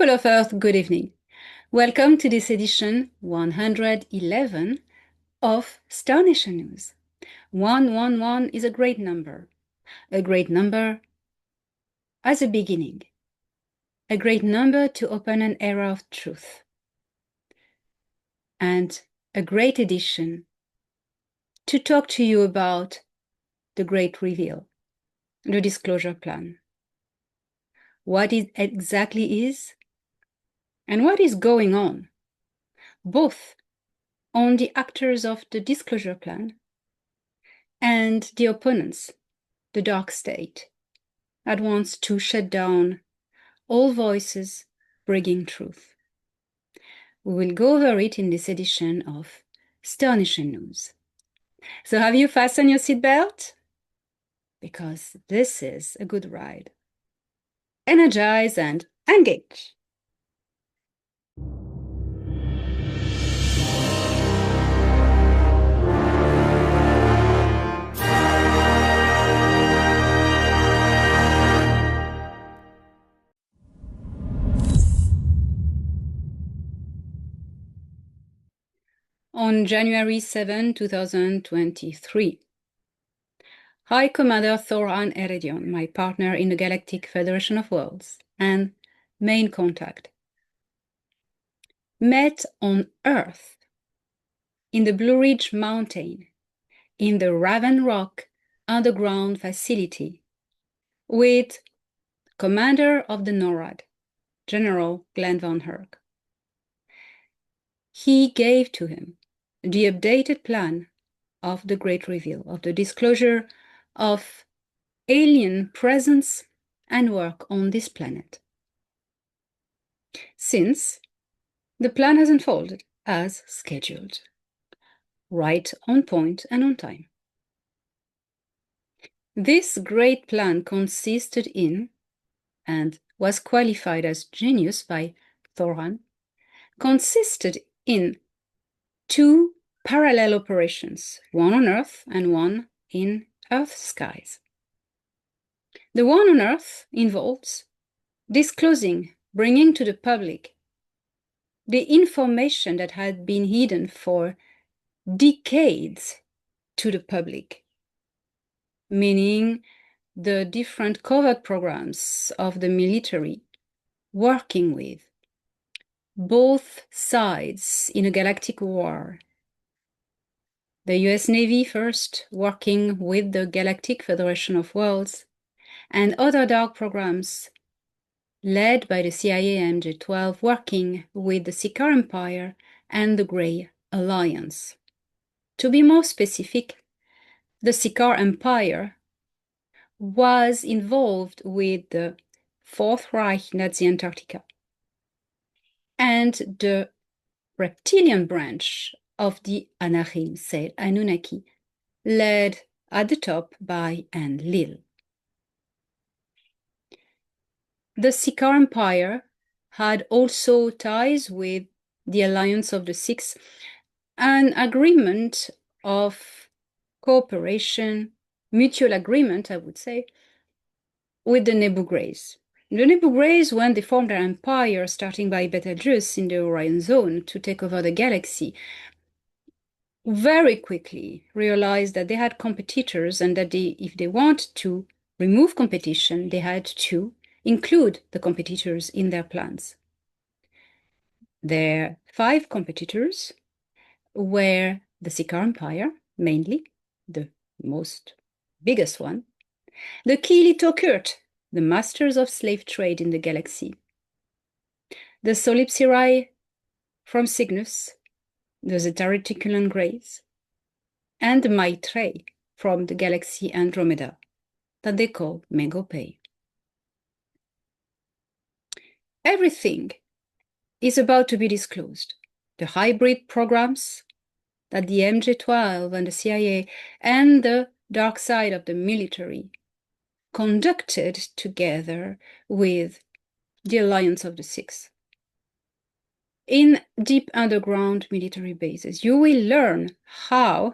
People of Earth, good evening. Welcome to this edition 111 of Star Nation News. 111 is a great number as a beginning, a great number to open an era of truth, and a great edition to talk to you about the great reveal, the disclosure plan, what it exactly is, and what is going on, both on the actors of the disclosure plan and the opponents, the dark state, that wants to shut down all voices bringing truth. We will go over it in this edition of Star Nation News. So have you fastened your seatbelt? Because this is a good ride. Energize and engage. On January 7, 2023, High Commander Thoran Eredion, my partner in the Galactic Federation of Worlds and main contact, met on Earth in the Blue Ridge Mountain in the Raven Rock underground facility with Commander of the NORAD, General Glenn Van Herk. He gave to him the updated plan of the Great Reveal, of the disclosure of alien presence and work on this planet. Since the plan has unfolded as scheduled, right on point and on time. This great plan consisted in, and was qualified as genius by Thoran, consisted in two parallel operations, one on Earth and one in Earth skies. The one on Earth involves disclosing, bringing to the public the information that had been hidden for decades to the public, meaning the different covert programs of the military working with both sides in a galactic war. The US Navy first working with the Galactic Federation of Worlds, and other dark programs led by the CIA MJ-12 working with the Sikaar Empire and the Grey Alliance. To be more specific, the Sikaar Empire was involved with the Fourth Reich Nazi Antarctica and the reptilian branch of the Anahim, said Anunnaki, led at the top by Enlil. The Sikaar Empire had also ties with the Alliance of the Six, an agreement of cooperation, mutual agreement, I would say, with the Nebu Greys. The Nebu Greys, when they formed their empire, starting by Betelgeuse in the Orion Zone to take over the galaxy, very quickly realized that they had competitors and that if they want to remove competition, they had to include the competitors in their plans. Their 5 competitors were the Sikaar Empire, mainly, the most biggest one, the Kili Tokurt, the masters of slave trade in the galaxy, the Solipsirai from Cygnus, the Zetareticulan Greys, and the Maitreyi from the galaxy Andromeda, that they call Megopay. Everything is about to be disclosed. The hybrid programs that the MJ-12 and the CIA and the dark side of the military conducted together with the Alliance of the Six. In deep underground military bases, you will learn how,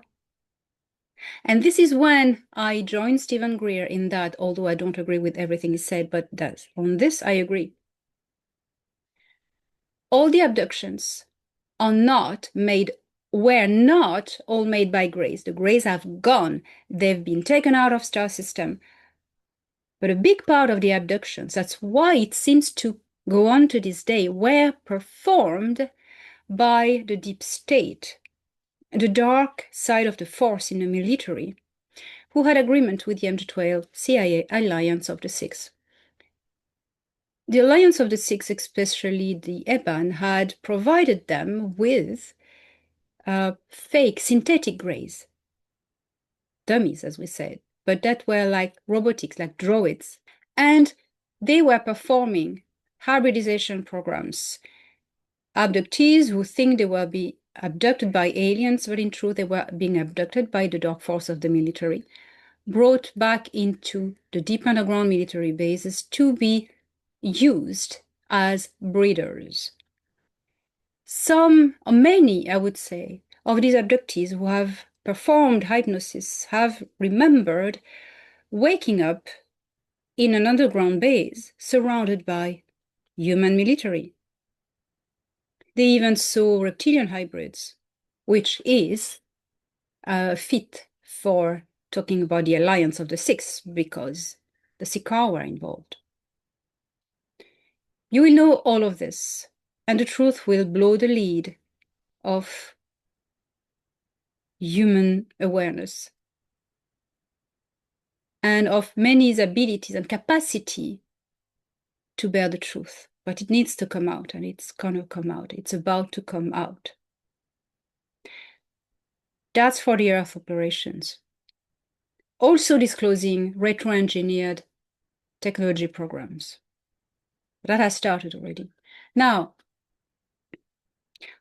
and this is when I joined Stephen Greer in that, although I don't agree with everything he said, but on this I agree. all the abductions were not all made by Greys. The Greys have gone. They've been taken out of star system. But a big part of the abductions, that's why it seems to go on to this day, were performed by the deep state, the dark side of the force in the military, who had agreement with the MJ12 CIA Alliance of the Six. The Alliance of the Six, especially the EBAN, had provided them with fake synthetic Greys, dummies, as we said, but that were like robotics, like droids. And they were performing hybridization programs. Abductees who think they were being abducted by aliens, but in truth, they were being abducted by the dark force of the military, brought back into the deep underground military bases to be used as breeders. Some, or many, I would say, of these abductees who have performed hypnosis have remembered waking up in an underground base surrounded by human military. They even saw reptilian hybrids, which is fit for talking about the Alliance of the Six, because the Sikaar were involved. You will know all of this, and the truth will blow the lid of human awareness and of many's abilities and capacity to bear the truth. But it needs to come out, and it's gonna come out. It's about to come out. That's for the Earth operations. Also disclosing retro-engineered technology programs. That has started already. Now,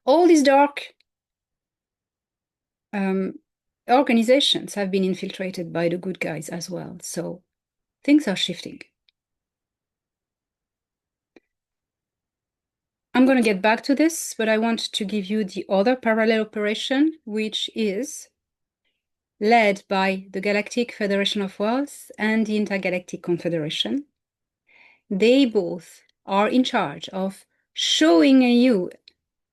all these dark organizations have been infiltrated by the good guys as well. So things are shifting. I'm going to get back to this, but I want to give you the other parallel operation, which is led by the Galactic Federation of Worlds and the Intergalactic Confederation. They both are in charge of showing you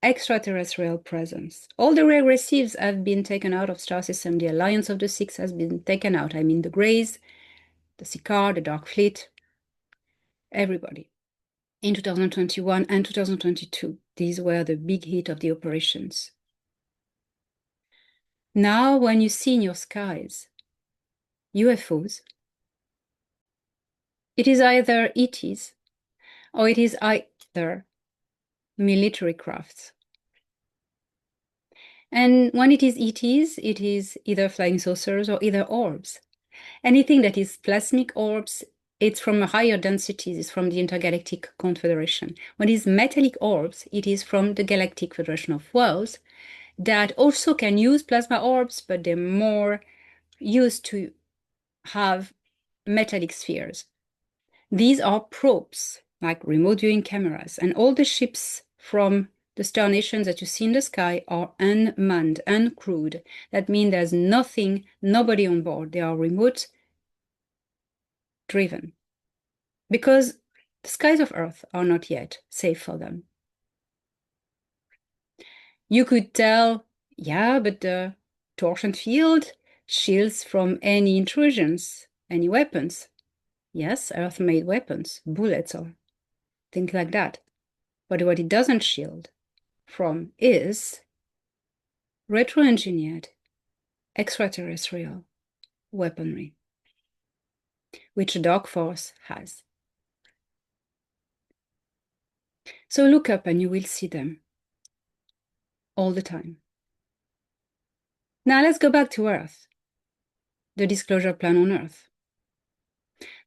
extraterrestrial presence. All the regressives have been taken out of star system. The Alliance of the Six has been taken out. I mean the Greys, the Sikaar, the Dark Fleet, everybody. In 2021 and 2022, these were the big hit of the operations. Now, when you see in your skies UFOs, it is either ETs or it is either military crafts. And when it is ETs, it is either flying saucers or either orbs. Anything that is plasmic orbs, it's from a higher densities, it's from the Intergalactic Confederation. When it is metallic orbs, it is from the Galactic Federation of Worlds that also can use plasma orbs, but they're more used to have metallic spheres. These are probes, like remote viewing cameras, and all the ships from the star nations that you see in the sky are unmanned, uncrewed. That means there's nothing, nobody on board. They are remote driven, because the skies of Earth are not yet safe for them. You could tell, yeah, but the torsion field shields from any intrusions, any weapons. Yes, Earth-made weapons, bullets or things like that. But what it doesn't shield from is retro-engineered extraterrestrial weaponry, which the Dark Force has. So look up and you will see them all the time. Now let's go back to Earth, the disclosure plan on Earth.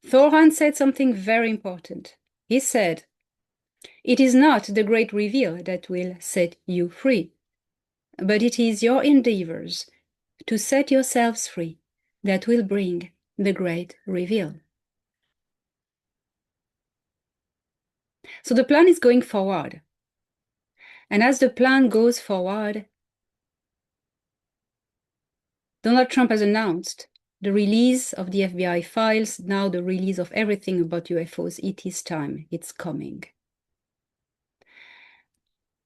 Thoran said something very important. He said, "It is not the great reveal that will set you free, but it is your endeavors to set yourselves free that will bring the great reveal." So the plan is going forward. And as the plan goes forward, Donald Trump has announced the release of the FBI files, now the release of everything about UFOs. It is time. It's coming.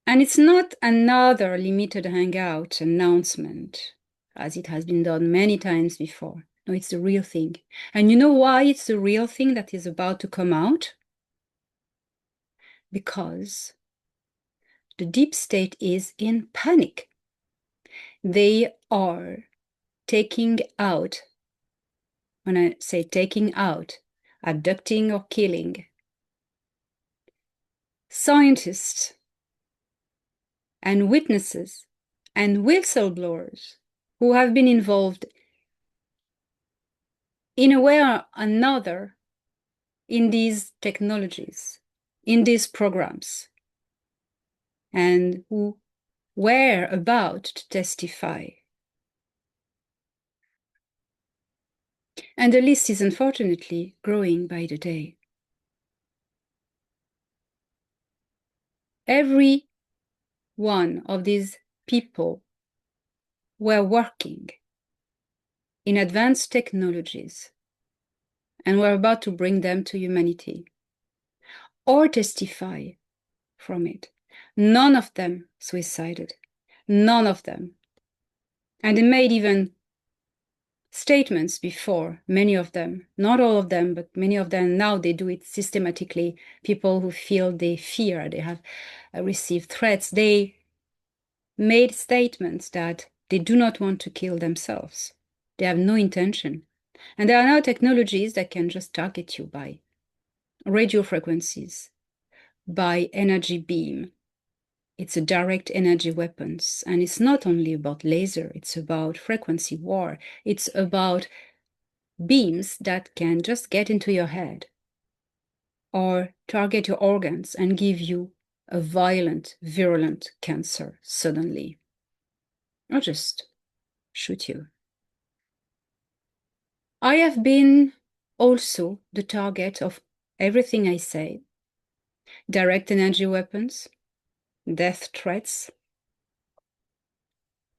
And it's not another limited hangout announcement, as it has been done many times before. No, it's the real thing. And you know why it's the real thing that is about to come out? Because the deep state is in panic. They are taking out, when I say taking out, abducting or killing scientists and witnesses and whistleblowers who have been involved in a way or another in these technologies, in these programs, and who were about to testify. And the list is unfortunately growing by the day. Every one of these people were working in advanced technologies and were about to bring them to humanity or testify from it. None of them suicided. None of them. And they made even statements before, many of them, not all of them, but many of them now they do it systematically. People who feel they fear, they have received threats, they made statements that they do not want to kill themselves. They have no intention. And there are now technologies that can just target you by radio frequencies, by energy beam. It's a direct energy weapons. And it's not only about laser, it's about frequency war. It's about beams that can just get into your head or target your organs and give you a violent, virulent cancer suddenly, or just shoot you. I have been also the target of everything I say: direct energy weapons, death threats,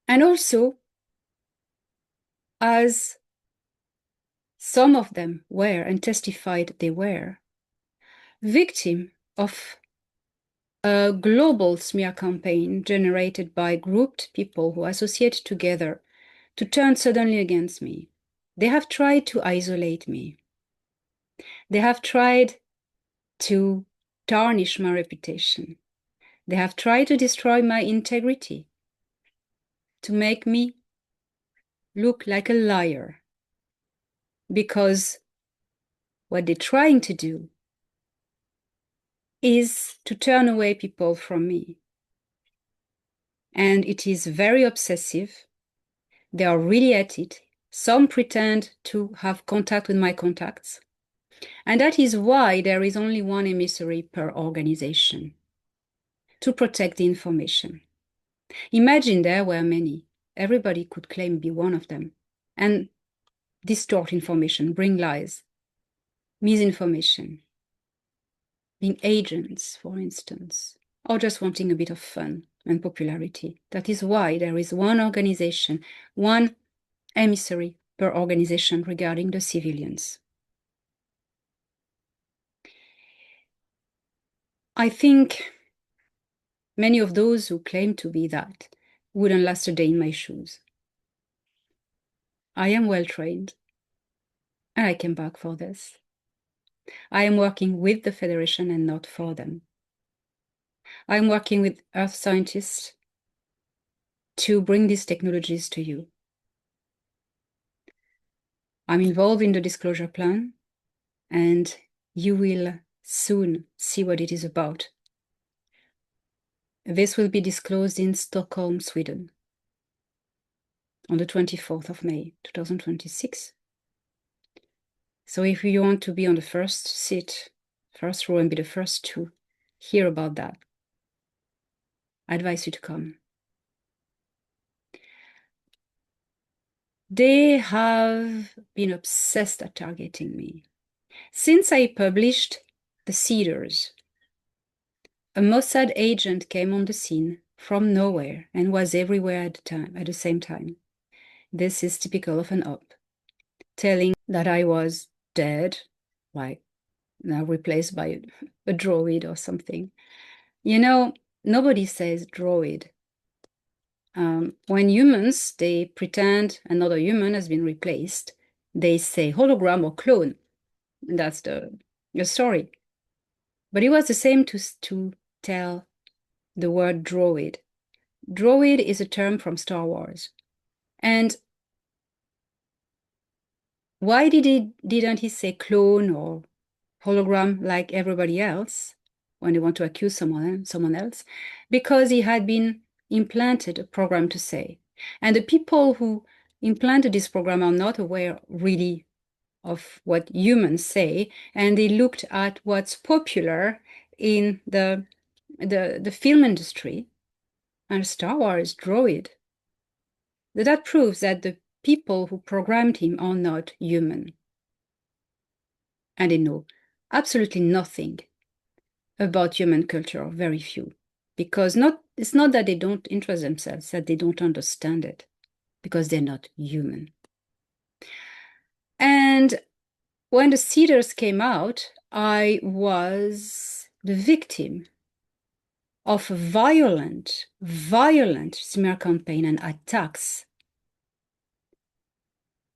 and also, as some of them were and testified they were, victim of a global smear campaign generated by grouped people who associate together to turn suddenly against me. They have tried to isolate me. They have tried to tarnish my reputation. They have tried to destroy my integrity, to make me look like a liar. Because what they're trying to do is to turn away people from me. And it is very obsessive. They are really at it. Some pretend to have contact with my contacts. And that is why there is only one emissary per organization to protect the information. Imagine there were many. Everybody could claim to be one of them and distort information, bring lies, misinformation, being agents, for instance, or just wanting a bit of fun and popularity. That is why there is one organization, one emissary per organization regarding the civilians. I think many of those who claim to be that wouldn't last a day in my shoes. I am well trained, and I came back for this. I am working with the Federation and not for them. I am working with Earth scientists to bring these technologies to you. I'm involved in the disclosure plan, and you will soon see what it is about. This will be disclosed in Stockholm, Sweden, on the 24th of May, 2026. So if you want to be on the first seat, first row, and be the first to hear about that, I advise you to come. They have been obsessed at targeting me. Since I published The Cedars, a Mossad agent came on the scene from nowhere and was everywhere at the same time. This is typical of an op, telling that I was dead, like now replaced by a droid or something. You know, Nobody says droid. When humans, they pretend another human has been replaced, they say hologram or clone. That's the story. But it was the same to tell the word droid. Droid is a term from Star Wars. And why didn't he say clone or hologram like everybody else when they want to accuse someone else? Because he had been implanted a program to say. And the people who implanted this program are not aware really of what humans say, and they looked at what's popular in the film industry, and Star Wars droid. That proves that the people who programmed him are not human. And they know absolutely nothing about human culture, or very few. Because it's not that they don't interest themselves, that they don't understand it, because they're not human. And when the Cedars came out, I was the victim of a violent smear campaign and attacks.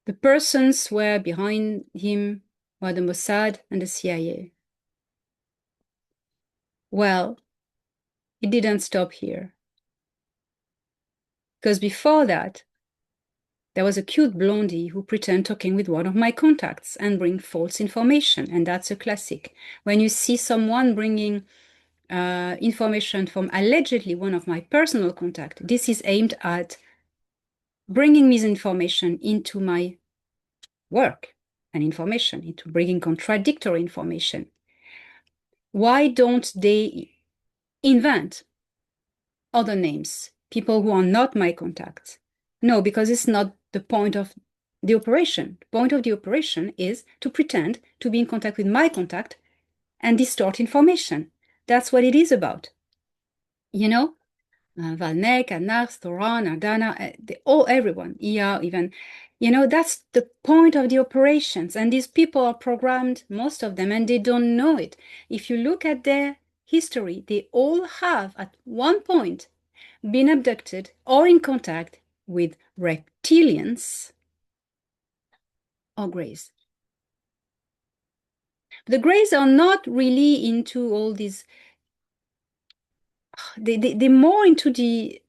The persons were behind him were the Mossad and the CIA. Well, it didn't stop here. Because before that, there was a cute blondie who pretended talking with one of my contacts and bring false information. And that's a classic. When you see someone bringing information from allegedly one of my personal contacts, this is aimed at bringing misinformation into my work and information, into bringing contradictory information. Why don't they invent other names, people who are not my contacts? No, because it's not the point of the operation. The point of the operation is to pretend to be in contact with my contact and distort information. That's what it is about. You know, Valnek, Anars, Thoran, Ardana, everyone, ER even, that's the point of the operations. And these people are programmed, most of them, and they don't know it. If you look at their history, they all have at one point been abducted or in contact with reptilians or greys. The greys are not really into all these, they're more into the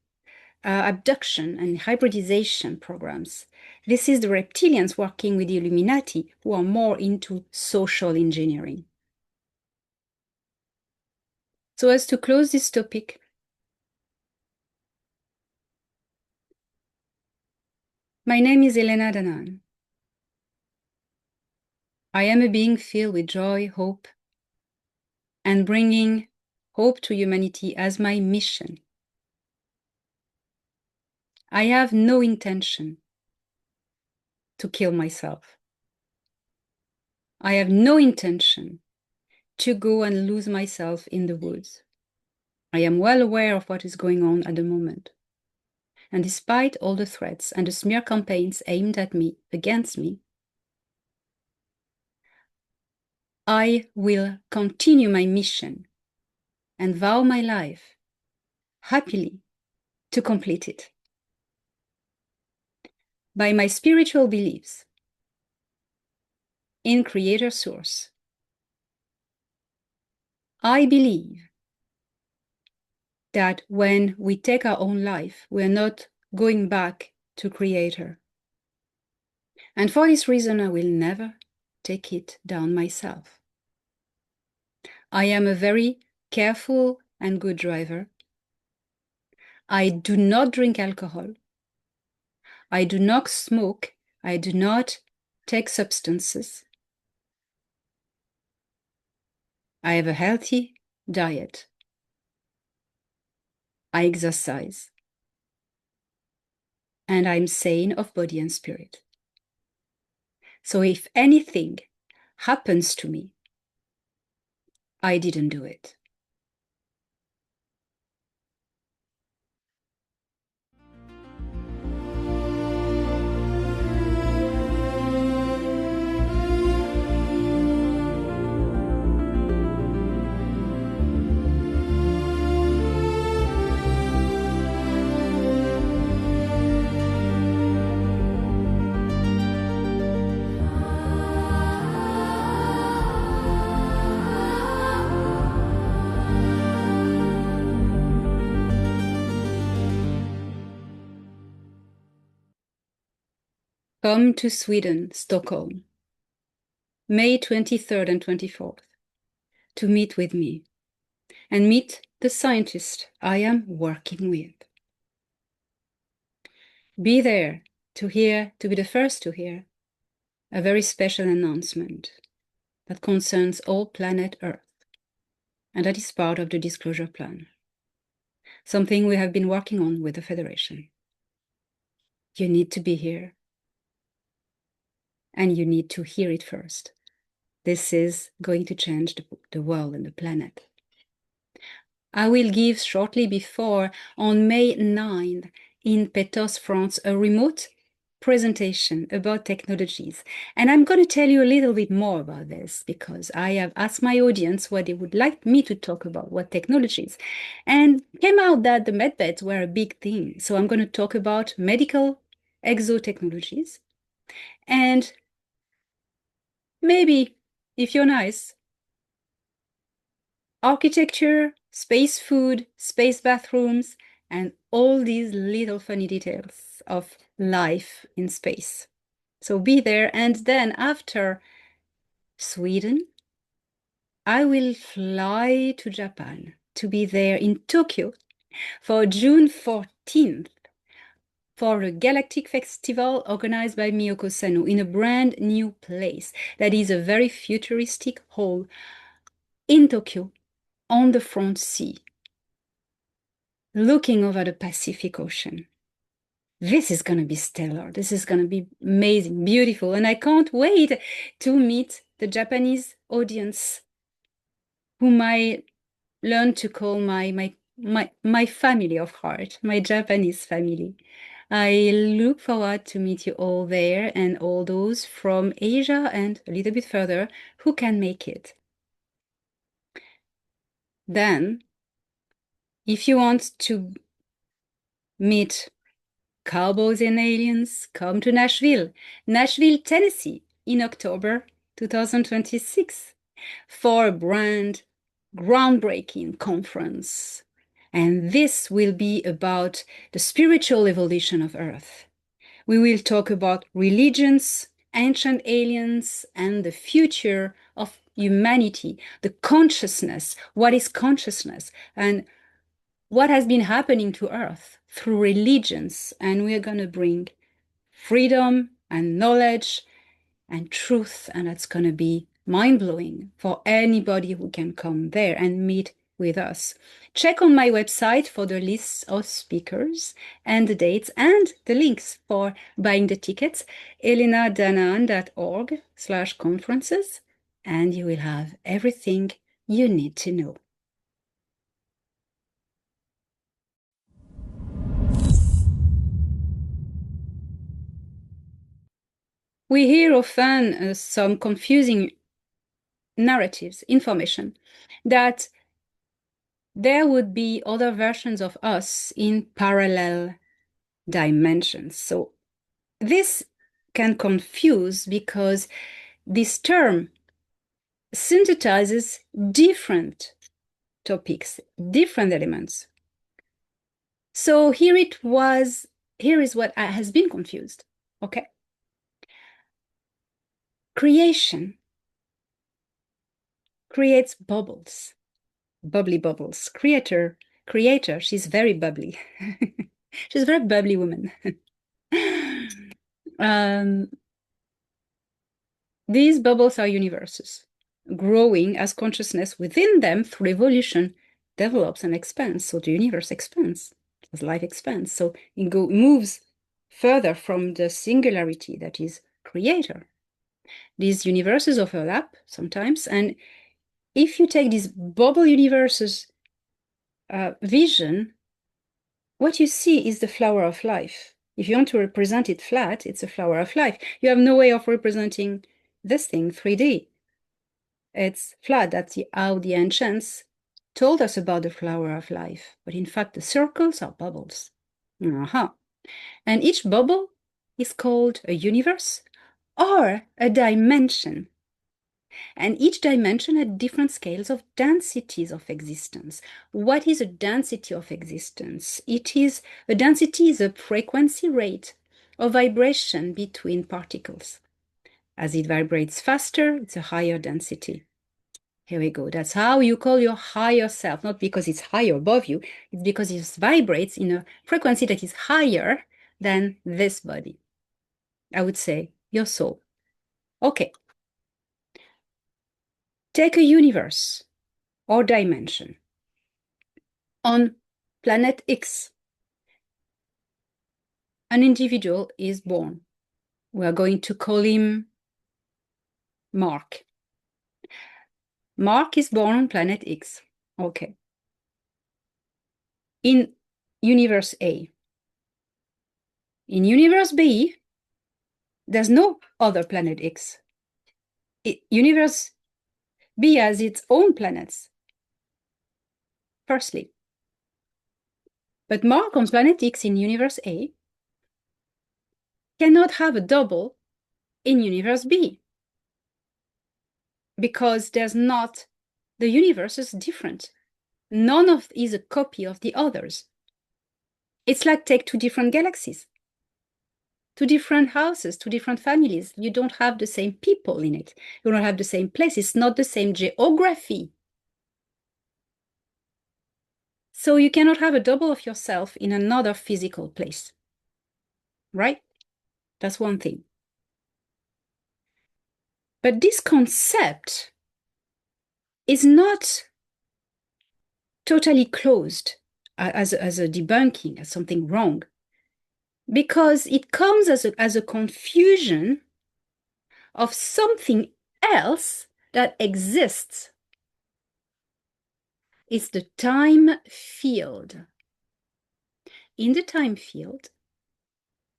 abduction and hybridization programs. This is the reptilians working with the Illuminati, who are more into social engineering. So as to close this topic, my name is Elena Danaan. I am a being filled with joy, hope, and bringing hope to humanity as my mission. I have no intention to kill myself. I have no intention to go and lose myself in the woods. I am well aware of what is going on at the moment. And despite all the threats and the smear campaigns aimed at me, against me, I will continue my mission and vow my life happily to complete it. By my spiritual beliefs in Creator Source, I believe that when we take our own life, we are not going back to Creator. And for this reason, I will never take it down myself. I am a very careful and good driver. I do not drink alcohol. I do not smoke. I do not take substances. I have a healthy diet. I exercise. And I'm sane of body and spirit. So if anything happens to me, I didn't do it. Come to Sweden, Stockholm, May 23rd and 24th, to meet with me and meet the scientist I am working with. Be there to be the first to hear a very special announcement that concerns all planet Earth, and that is part of the disclosure plan, something we have been working on with the Federation. You need to be here, and you need to hear it first. This is going to change the world and the planet. I will give shortly before, on May 9th, in Pétos, France, a remote presentation about technologies. And I'm going to tell you a little bit more about this because I have asked my audience what they would like me to talk about, what technologies, and came out that the medbeds were a big thing. So I'm going to talk about medical exotechnologies and maybe, if you're nice, architecture, space food, space bathrooms, and all these little funny details of life in space. So be there. And then after Sweden, I will fly to Japan to be there in Tokyo for June 14th for a Galactic Festival organized by Miyoko Sano in a brand new place that is a very futuristic hall in Tokyo on the front sea, looking over the Pacific Ocean. This is going to be stellar. This is going to be amazing, beautiful. And I can't wait to meet the Japanese audience, whom I learned to call my family of heart, my Japanese family. I look forward to meet you all there and all those from Asia and a little bit further who can make it. Then, if you want to meet cowboys and aliens, come to Nashville, Tennessee, in October 2026 for a brand groundbreaking conference. And this will be about the spiritual evolution of Earth. We will talk about religions, ancient aliens, and the future of humanity, the consciousness. What is consciousness? And what has been happening to Earth through religions. And we're going to bring freedom and knowledge and truth. And that's going to be mind-blowing for anybody who can come there and meet with us. Check on my website for the lists of speakers and the dates and the links for buying the tickets, elenadanaan.org/conferences, and you will have everything you need to know. We hear often some confusing narratives, information, that there would be other versions of us in parallel dimensions. So this can confuse because this term synthesizes different topics, different elements. So here is what has been confused, okay? Creation creates bubbles, bubbly bubbles. Creator, she's very bubbly. She's a very bubbly woman. These bubbles are universes, growing as consciousness within them through evolution develops and expands. So the universe expands as life expands. So it moves further from the singularity that is creator. These universes overlap sometimes, and if you take these bubble universes vision, what you see is the flower of life. If you want to represent it flat, it's a flower of life. You have no way of representing this thing 3D. It's flat. That's how the ancients told us about the flower of life. But in fact, the circles are bubbles. And each bubble is called a universe or a dimension. And each dimension had different scales of densities of existence. What is a density of existence? A density is a frequency rate of vibration between particles. As it vibrates faster, it's a higher density. Here we go. That's how you call your higher self, not because it's higher above you, it's because it vibrates in a frequency that is higher than this body. I would say your soul. Okay. Take a universe or dimension. On planet X, an individual is born. We are going to call him Mark. Mark is born on planet X. Okay. In universe A. In universe B, there's no other planet X. Universe B has its own planets, firstly. But Mark on planet X in universe A cannot have a double in universe B because there's not, the universe is different. None of is a copy of the others. It's like take two different galaxies, two different houses, two different families. You don't have the same people in it. You don't have the same place. It's not the same geography. So you cannot have a double of yourself in another physical place, right? That's one thing. But this concept is not totally closed as a debunking, as something wrong, because it comes as a confusion of something else that exists. It's the time field. In the time field,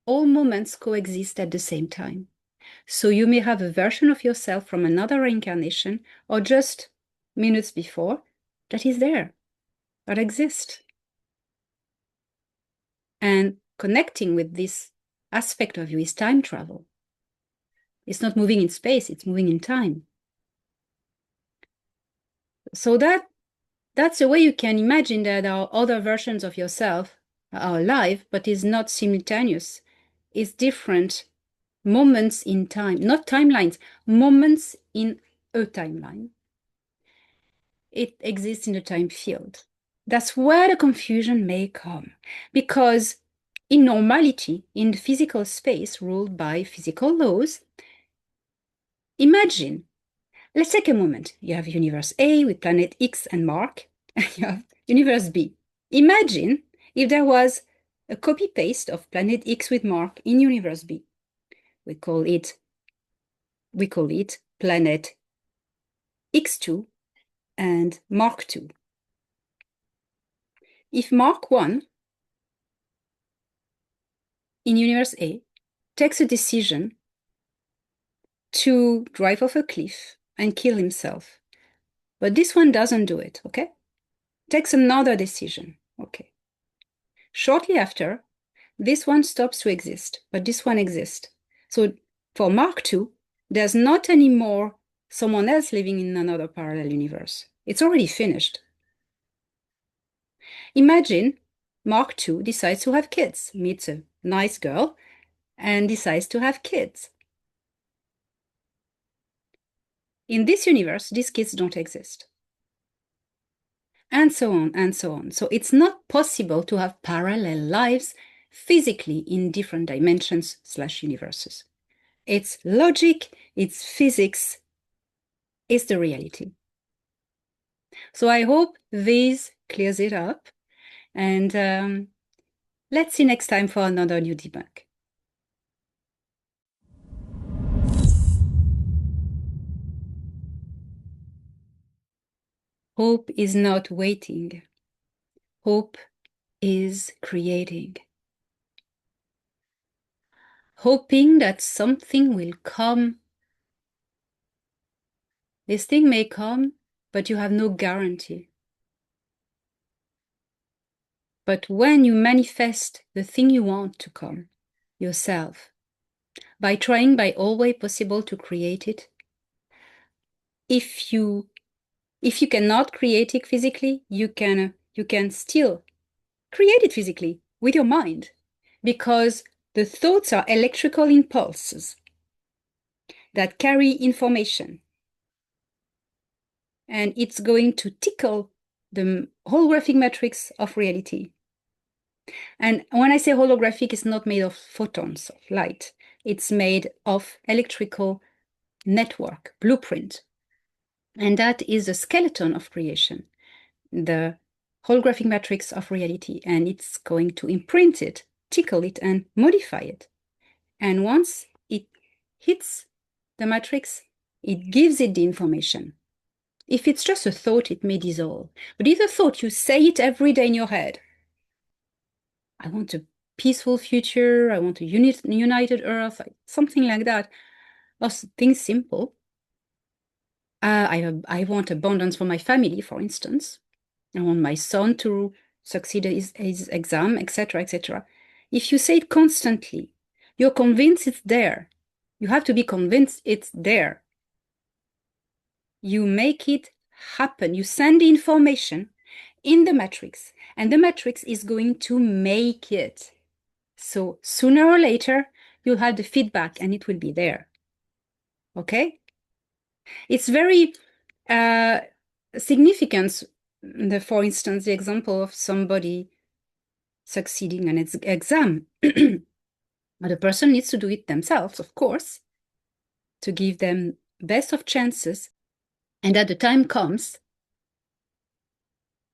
all moments coexist at the same time. So you may have a version of yourself from another reincarnation or just minutes before that is there, that exists. And connecting with this aspect of you is time travel. It's not moving in space, it's moving in time. So that's a way you can imagine that our other versions of yourself are alive, but is not simultaneous. It's different moments in time, not timelines, moments in a timeline. It exists in the time field. That's where the confusion may come, because in normality, in the physical space ruled by physical laws, imagine, let's take a moment. You have universe A with planet X and Mark, and you have universe B. Imagine if there was a copy-paste of planet X with Mark in universe B. We call it planet X2 and Mark 2. If Mark 1 in universe A takes a decision to drive off a cliff and kill himself, but this one doesn't do it, okay? Takes another decision, okay? Shortly after, this one stops to exist, but this one exists. So for Mark 2, there's not anymore someone else living in another parallel universe. It's already finished. Imagine Mark 2 decides to have kids, meets a nice girl, and decides to have kids. In this universe, these kids don't exist. And so on and so on. So it's not possible to have parallel lives physically in different dimensions / universes. It's logic, it's physics, it's the reality. So I hope this clears it up. And let's see next time for another new debunk. Hope is not waiting. Hope is creating. Hoping that something will come. This thing may come, but you have no guarantee. But when you manifest the thing you want to come, yourself, by trying by all way possible to create it, if you cannot create it physically, you can still create it physically with your mind, because The thoughts are electrical impulses that carry information. And it's going to tickle the holographic matrix of reality. And when I say holographic, it's not made of photons of light. It's made of electrical network, blueprint. And that is the skeleton of creation, the holographic matrix of reality. And it's going to imprint it, tickle it, and modify it. And once it hits the matrix, it gives it the information. If it's just a thought, it may dissolve. But if a thought, you say it every day in your head, I want a peaceful future, I want a united earth, something like that, or things simple. I want abundance for my family, for instance. I want my son to succeed his exam, etc., etc. If you say it constantly, you're convinced it's there. You have to be convinced it's there. You make it happen. You send the information in the matrix, and the matrix is going to make it. So sooner or later, you'll have the feedback and it will be there. Okay? It's very significant, for instance, the example of somebody succeeding in its exam. But the person needs to do it themselves, of course, to give them best of chances. And at the time comes,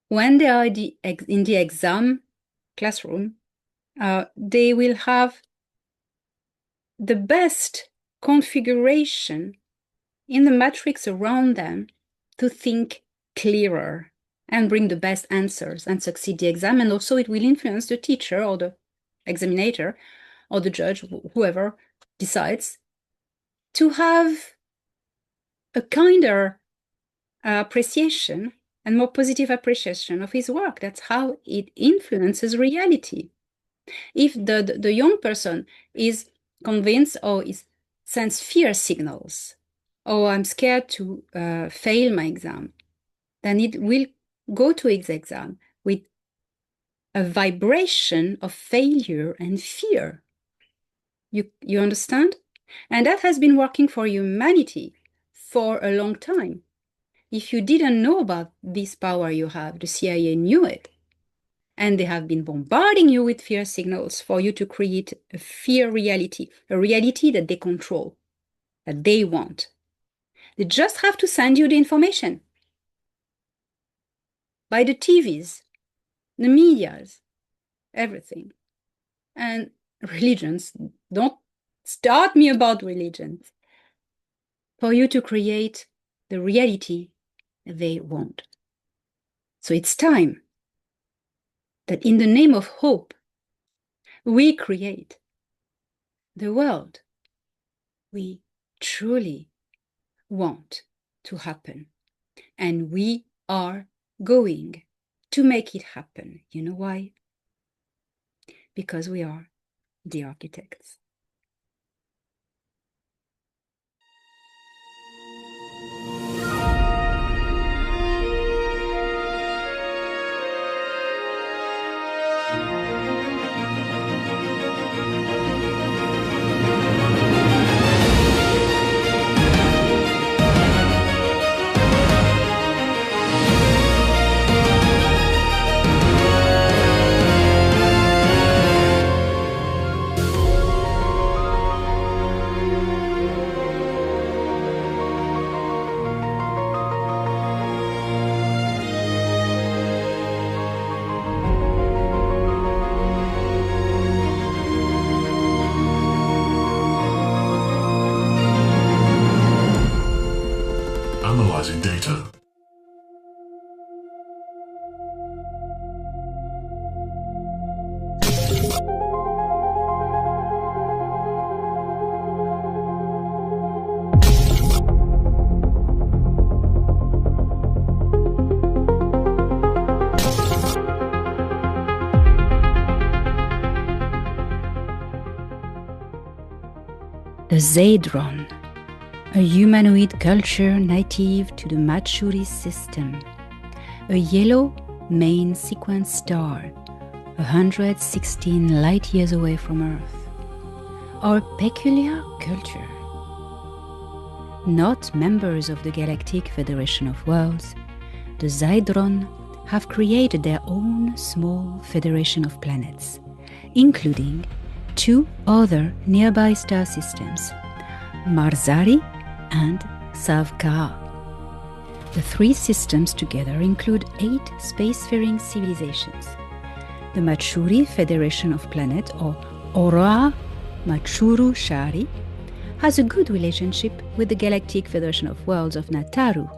when they are in the exam classroom, they will have the best configuration in the matrix around them to think clearer and bring the best answers and succeed the exam. And also it will influence the teacher or the examinator or the judge, whoever decides, to have a kinder appreciation and more positive appreciation of his work. That's how it influences reality. If the young person is convinced or sends fear signals, oh, I'm scared to fail my exam, then it will go to its exam with a vibration of failure and fear. You understand? And that has been working for humanity for a long time. If you didn't know about this power you have, the CIA knew it. And they have been bombarding you with fear signals for you to create a fear reality, a reality that they control, that they want. They just have to send you the information by the TVs, the medias, everything. And religions, don't start me about religions, for you to create the reality they want. So it's time that in the name of hope, we create the world we truly want to happen. And we are going to make it happen. You know why? Because we are the architects. Analyzing data. The Zadron, a humanoid culture native to the Matsuris system, a yellow main sequence star, 116 light-years away from Earth. are a peculiar culture. Not members of the Galactic Federation of Worlds, the Zydron have created their own small federation of planets, including 2 other nearby star systems, Marzari and Savka. The 3 systems together include 8 spacefaring civilizations. The Machuri Federation of Planets, or Ora Machuru Shari, has a good relationship with the Galactic Federation of Worlds of Nataru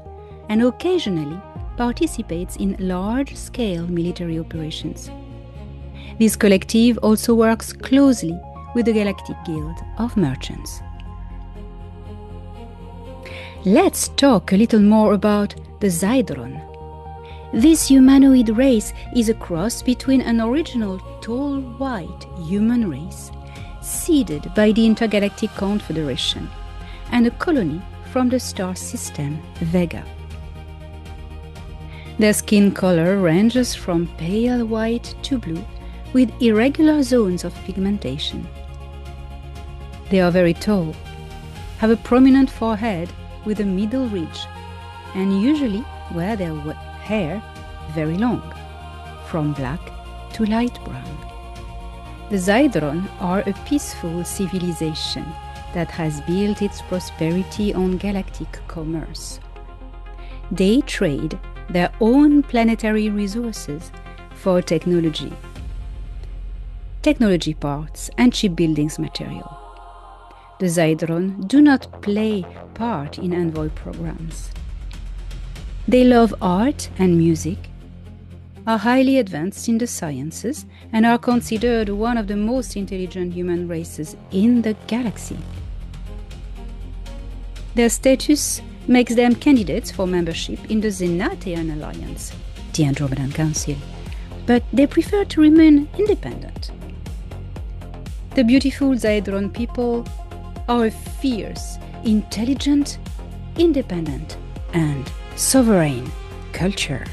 and occasionally participates in large-scale military operations. This collective also works closely with the Galactic Guild of Merchants. Let's talk a little more about the Zydron. This humanoid race is a cross between an original tall white human race seeded by the Intergalactic Confederation and a colony from the star system Vega. Their skin color ranges from pale white to blue with irregular zones of pigmentation. They are very tall, have a prominent forehead with a middle ridge, and usually wear their hair very long, from black to light brown. The Zydron are a peaceful civilization that has built its prosperity on galactic commerce. They trade their own planetary resources for technology parts and shipbuilding material. The Zydron do not play part in envoy programs. They love art and music, are highly advanced in the sciences, and are considered one of the most intelligent human races in the galaxy. Their status makes them candidates for membership in the Zenatean Alliance, the Andromedan Council, but they prefer to remain independent. The beautiful Zydron people are a fierce, intelligent, independent, and sovereign culture.